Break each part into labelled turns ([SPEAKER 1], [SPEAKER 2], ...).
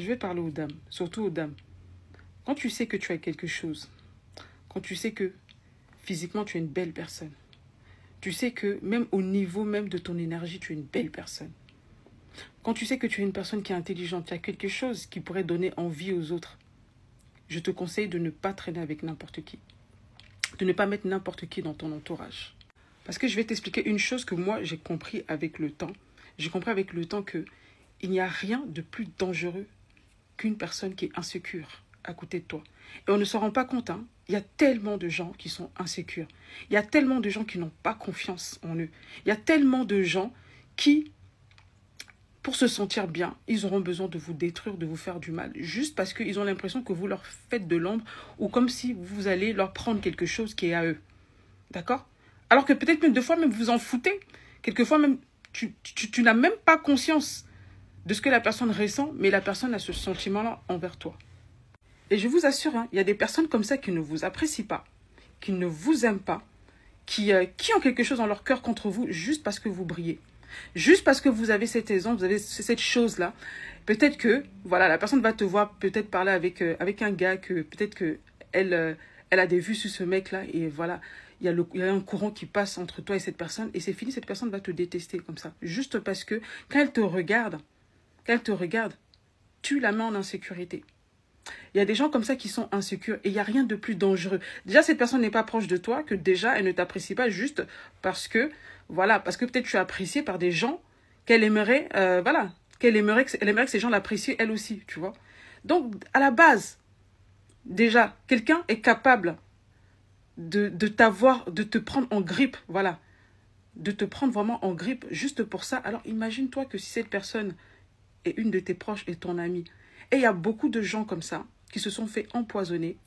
[SPEAKER 1] Je vais parler aux dames, surtout aux dames. Quand tu sais que tu as quelque chose, quand tu sais que physiquement tu es une belle personne, tu sais que même au niveau même de ton énergie, tu es une belle personne. Quand tu sais que tu es une personne qui est intelligente, tu as quelque chose qui pourrait donner envie aux autres, je te conseille de ne pas traîner avec n'importe qui. De ne pas mettre n'importe qui dans ton entourage. Parce que je vais t'expliquer une chose que moi j'ai compris avec le temps. J'ai compris avec le temps que il n'y a rien de plus dangereux qu'une personne qui est insécure à côté de toi. Et on ne s'en rend pas compte, hein. Il y a tellement de gens qui sont insécures. Il y a tellement de gens qui n'ont pas confiance en eux. Il y a tellement de gens qui, pour se sentir bien, ils auront besoin de vous détruire, de vous faire du mal, juste parce qu'ils ont l'impression que vous leur faites de l'ombre ou comme si vous allez leur prendre quelque chose qui est à eux. D'accord? Alors que peut-être même deux fois, même vous en foutez. Quelquefois même, tu n'as même pas conscience de ce que la personne ressent, mais la personne a ce sentiment-là envers toi. Et je vous assure, hein, il y a des personnes comme ça qui ne vous apprécient pas, qui ne vous aiment pas, qui ont quelque chose dans leur cœur contre vous juste parce que vous brillez. Juste parce que vous avez cette aisance, vous avez cette chose-là. Peut-être que, voilà, la personne va te voir peut-être parler avec un gars que peut-être que elle a des vues sur ce mec-là et voilà, il y a un courant qui passe entre toi et cette personne et c'est fini, cette personne va te détester comme ça. Juste parce que quand elle te regarde, tu la mets en insécurité. Il y a des gens comme ça qui sont insécures et il n'y a rien de plus dangereux. Déjà, cette personne n'est pas proche de toi, que déjà, elle ne t'apprécie pas juste parce que, voilà, parce que peut-être tu es apprécié par des gens qu'elle aimerait, voilà, elle aimerait que ces gens l'apprécient elle aussi, tu vois. Donc, à la base, déjà, quelqu'un est capable de t'avoir, de te prendre en grippe, voilà, de te prendre vraiment en grippe juste pour ça. Alors, imagine-toi que si cette personne est une de tes proches et ton amie, et il y a beaucoup de gens comme ça qui se sont fait empoisonner,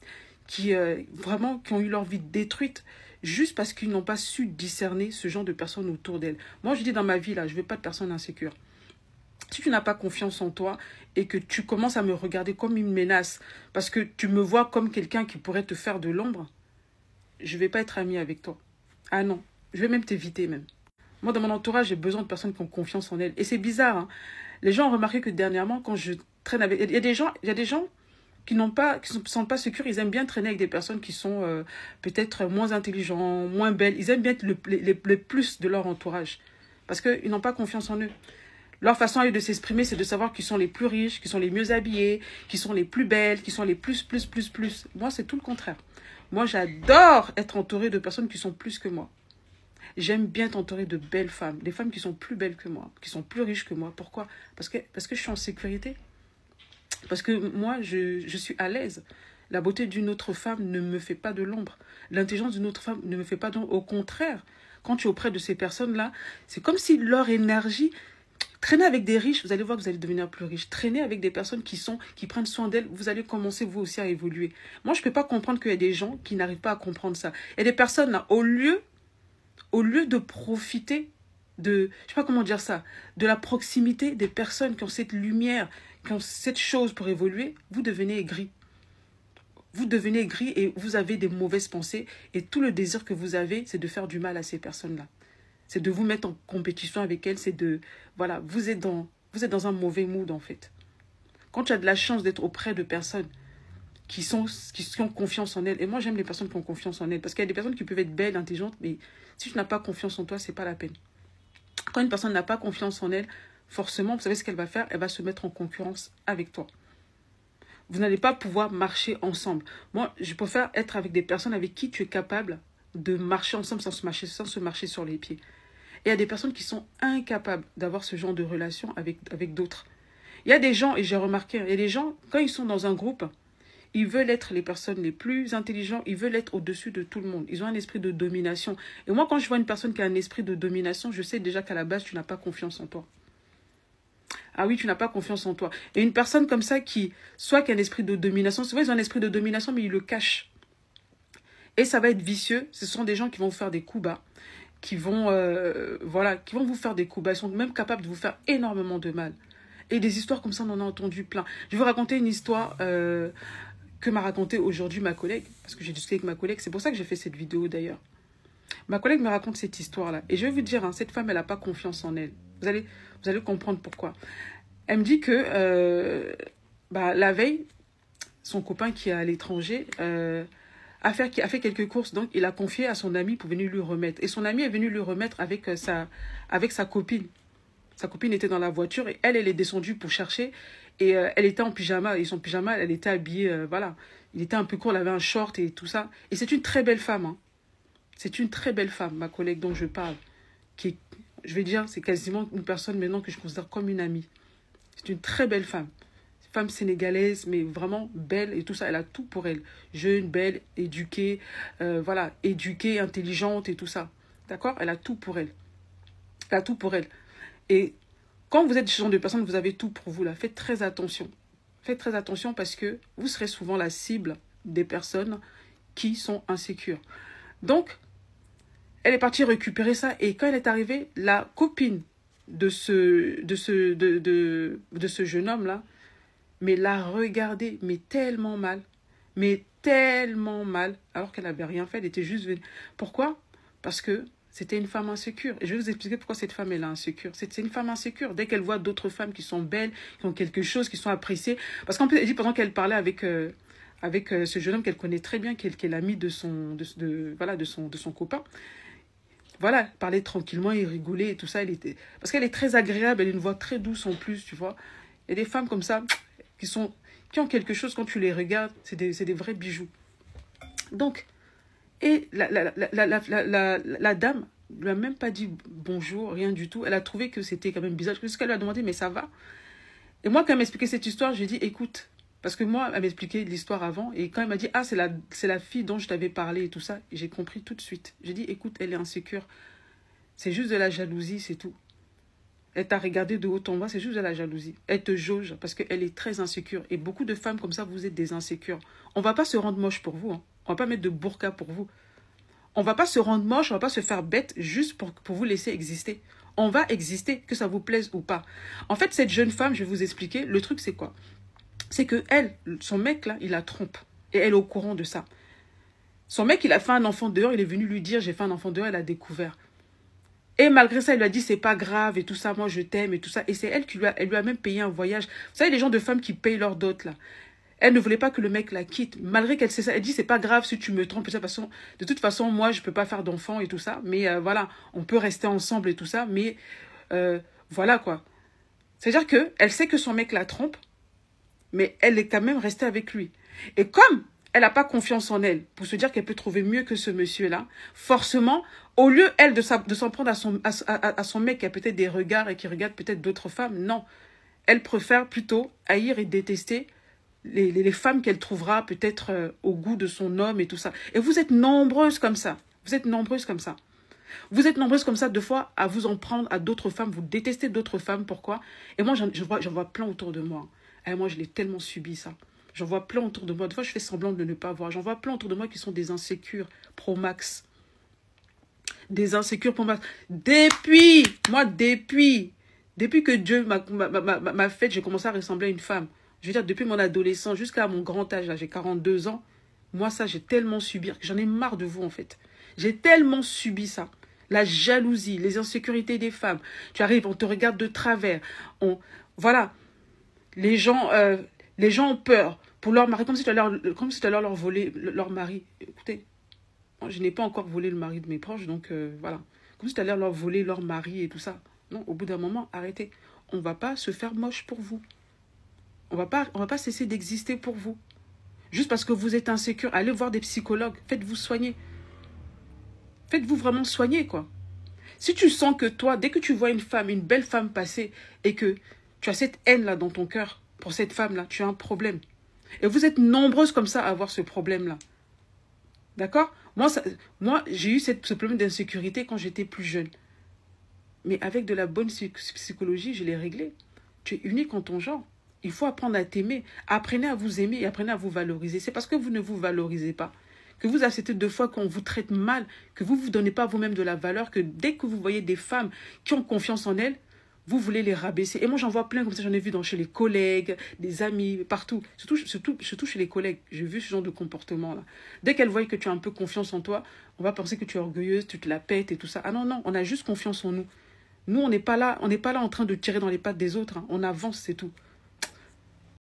[SPEAKER 1] qui vraiment qui ont eu leur vie détruite juste parce qu'ils n'ont pas su discerner ce genre de personnes autour d'elles. Moi, je dis dans ma vie, là, je ne veux pas de personnes insécures. Si tu n'as pas confiance en toi et que tu commences à me regarder comme une menace parce que tu me vois comme quelqu'un qui pourrait te faire de l'ombre, je ne vais pas être amie avec toi. Ah non, je vais même t'éviter même. Moi, dans mon entourage, j'ai besoin de personnes qui ont confiance en elles. Et c'est bizarre, hein. Les gens ont remarqué que dernièrement, quand je traîne avec... Il y a des gens qui ne sont pas sécures. Ils aiment bien traîner avec des personnes qui sont peut-être moins intelligentes, moins belles. Ils aiment bien être les plus de leur entourage. Parce qu'ils n'ont pas confiance en eux. Leur façon à eux de s'exprimer, c'est de savoir qu'ils sont les plus riches, qu'ils sont les mieux habillés, qu'ils sont les plus belles, qu'ils sont les plus. Moi, c'est tout le contraire. Moi, j'adore être entourée de personnes qui sont plus que moi. J'aime bien t'entourer de belles femmes, des femmes qui sont plus belles que moi, qui sont plus riches que moi. Pourquoi? Parce que je suis en sécurité. Parce que moi, je suis à l'aise. La beauté d'une autre femme ne me fait pas de l'ombre. L'intelligence d'une autre femme ne me fait pas de l'ombre. Au contraire, quand tu es auprès de ces personnes-là, c'est comme si leur énergie... Traînez avec des riches, vous allez voir que vous allez devenir plus riche. Traînez avec des personnes qui prennent soin d'elles, vous allez commencer vous aussi à évoluer. Moi, je ne peux pas comprendre qu'il y a des gens qui n'arrivent pas à comprendre ça. Il y a des personnes là, au lieu de profiter de, je sais pas comment dire ça, de la proximité des personnes qui ont cette lumière, qui ont cette chose pour évoluer, vous devenez aigri. Vous devenez aigri et vous avez des mauvaises pensées et tout le désir que vous avez, c'est de faire du mal à ces personnes-là. C'est de vous mettre en compétition avec elles, c'est de, voilà, vous êtes dans un mauvais mood en fait. Quand tu as de la chance d'être auprès de personnes qui ont confiance en elles. Et moi, j'aime les personnes qui ont confiance en elles. Parce qu'il y a des personnes qui peuvent être belles, intelligentes, mais si tu n'as pas confiance en toi, c'est pas la peine. Quand une personne n'a pas confiance en elle, forcément, vous savez ce qu'elle va faire? Elle va se mettre en concurrence avec toi. Vous n'allez pas pouvoir marcher ensemble. Moi, je préfère être avec des personnes avec qui tu es capable de marcher ensemble sans se marcher sur les pieds. Et il y a des personnes qui sont incapables d'avoir ce genre de relation avec d'autres. Il y a des gens, et j'ai remarqué, il y a des gens, quand ils sont dans un groupe, ils veulent être les personnes les plus intelligentes, ils veulent être au-dessus de tout le monde. Ils ont un esprit de domination. Et moi, quand je vois une personne qui a un esprit de domination, je sais déjà qu'à la base, tu n'as pas confiance en toi. Ah oui, tu n'as pas confiance en toi. Et une personne comme ça soit qui a un esprit de domination, souvent ils ont un esprit de domination, mais ils le cachent. Et ça va être vicieux. Ce sont des gens qui vont vous faire des coups bas, qui vont vous faire des coups bas. Ils sont même capables de vous faire énormément de mal. Et des histoires comme ça, on en a entendu plein. Je vais vous raconter une histoire que m'a raconté aujourd'hui ma collègue, parce que j'ai discuté avec ma collègue, c'est pour ça que j'ai fait cette vidéo d'ailleurs. Ma collègue me raconte cette histoire-là, et je vais vous dire, hein, cette femme, elle n'a pas confiance en elle. Vous allez comprendre pourquoi. Elle me dit que, Bah, la veille, son copain qui est à l'étranger a fait quelques courses. Donc, il a confié à son ami pour venir lui remettre. Et son ami est venu lui remettre avec sa copine. Sa copine était dans la voiture et elle est descendue pour chercher. Et elle était en pyjama. Et son pyjama, elle était habillée, voilà. Il était un peu court, elle avait un short et tout ça. Et c'est une très belle femme. Hein. C'est une très belle femme, ma collègue dont je parle. Je vais dire, c'est quasiment une personne maintenant que je considère comme une amie. C'est une très belle femme. Femme sénégalaise, mais vraiment belle et tout ça. Elle a tout pour elle. Jeune, belle, éduquée, voilà, éduquée, intelligente et tout ça. D'accord? Elle a tout pour elle. Elle a tout pour elle. Et quand vous êtes ce genre de personne, vous avez tout pour vous, là. Faites très attention. Faites très attention parce que vous serez souvent la cible des personnes qui sont insécures. Donc, elle est partie récupérer ça. Et quand elle est arrivée, la copine de ce jeune homme-là, mais l'a regardée, mais tellement mal. Mais tellement mal. Alors qu'elle n'avait rien fait, elle était juste venue. Pourquoi? Parce que c'était une femme insécure. Et je vais vous expliquer pourquoi cette femme est insécure. C'est une femme insécure. Dès qu'elle voit d'autres femmes qui sont belles, qui ont quelque chose, qui sont appréciées. Parce qu'en plus, elle dit pendant qu'elle parlait avec ce jeune homme qu'elle connaît très bien, qui est l'ami de son copain. Voilà, elle parlait tranquillement, il rigolait et tout ça. Parce qu'elle est très agréable, elle a une voix très douce en plus, tu vois. Il y a des femmes comme ça qui ont quelque chose quand tu les regardes, c'est des vrais bijoux. Donc, et la dame ne lui a même pas dit bonjour, rien du tout. Elle a trouvé que c'était quand même bizarre. Jusqu'à lui a demandé, mais ça va? Et moi, quand elle m'expliquait cette histoire, je lui ai dit, écoute, parce que moi, elle m'expliquait l'histoire avant. Et quand elle m'a dit, ah, c'est la fille dont je t'avais parlé et tout ça, j'ai compris tout de suite. J'ai dit, écoute, elle est insécure. C'est juste de la jalousie, c'est tout. Elle t'a regardé de haut en bas, c'est juste de la jalousie. Elle te jauge parce qu'elle est très insécure. Et beaucoup de femmes comme ça, vous êtes des insécures. On ne va pas se rendre moche pour vous. Hein. On ne va pas mettre de burqa pour vous. On ne va pas se rendre moche, on ne va pas se faire bête juste pour vous laisser exister. On va exister, que ça vous plaise ou pas. En fait, cette jeune femme, je vais vous expliquer, le truc c'est quoi? C'est que elle, son mec là, il la trompe. Et elle est au courant de ça. Son mec, il a fait un enfant dehors, il est venu lui dire, j'ai fait un enfant dehors, elle a découvert. Et malgré ça, elle lui a dit, c'est pas grave et tout ça, moi je t'aime et tout ça. Et c'est elle qui elle lui a même payé un voyage. Vous savez, les gens de femmes qui payent leur dot là. Elle ne voulait pas que le mec la quitte. Malgré qu'elle sait ça, elle dit, c'est pas grave si tu me trompes. De toute façon, moi, je peux pas faire d'enfant et tout ça. Mais voilà, on peut rester ensemble et tout ça. Mais voilà quoi. C'est-à-dire qu'elle sait que son mec la trompe, mais elle est quand même restée avec lui. Et comme elle n'a pas confiance en elle pour se dire qu'elle peut trouver mieux que ce monsieur-là, forcément, au lieu, elle, de s'en prendre à son mec qui a peut-être des regards et qui regarde peut-être d'autres femmes, non. Elle préfère plutôt haïr et détester les femmes qu'elle trouvera peut-être au goût de son homme et tout ça. Et vous êtes nombreuses comme ça. Vous êtes nombreuses comme ça. Vous êtes nombreuses comme ça, deux fois, à vous en prendre à d'autres femmes. Vous détestez d'autres femmes. Pourquoi? Et moi, j'en vois plein autour de moi. Et moi, je l'ai tellement subi, ça. J'en vois plein autour de moi. Des fois, je fais semblant de ne pas voir. J'en vois plein autour de moi qui sont des insécures pro max. Des insécures pro max. Depuis que Dieu m'a fait, j'ai commencé à ressembler à une femme. Je veux dire, depuis mon adolescence jusqu'à mon grand âge, là, j'ai 42 ans, moi, ça, j'ai tellement subi, j'en ai marre de vous, en fait. J'ai tellement subi ça. La jalousie, les insécurités des femmes. Tu arrives, on te regarde de travers. Voilà. Les gens ont peur pour leur mari, comme si tu allais leur voler leur mari. Écoutez, je n'ai pas encore volé le mari de mes proches, donc voilà. Comme si tu allais leur voler leur mari et tout ça. Non, au bout d'un moment, arrêtez. On ne va pas se faire moche pour vous. On va pas cesser d'exister pour vous. Juste parce que vous êtes insécure, allez voir des psychologues. Faites-vous soigner. Faites-vous vraiment soigner, quoi. Si tu sens que toi, dès que tu vois une femme, une belle femme passer, et que tu as cette haine-là dans ton cœur pour cette femme-là, tu as un problème. Et vous êtes nombreuses comme ça à avoir ce problème-là. D'accord? Moi j'ai eu ce problème d'insécurité quand j'étais plus jeune. Mais avec de la bonne psychologie, je l'ai réglé. Tu es unique en ton genre. Il faut apprendre à t'aimer. Apprenez à vous aimer et apprenez à vous valoriser. C'est parce que vous ne vous valorisez pas, que vous acceptez deux fois qu'on vous traite mal, que vous ne vous donnez pas vous-même de la valeur, que dès que vous voyez des femmes qui ont confiance en elles, vous voulez les rabaisser. Et moi, j'en vois plein comme ça. J'en ai vu chez les collègues, des amis, partout. Surtout chez les collègues. J'ai vu ce genre de comportement-là. Dès qu'elles voient que tu as un peu confiance en toi, on va penser que tu es orgueilleuse, tu te la pètes et tout ça. Ah non, non, on a juste confiance en nous. Nous, on n'est pas là en train de tirer dans les pattes des autres. Hein. On avance, c'est tout.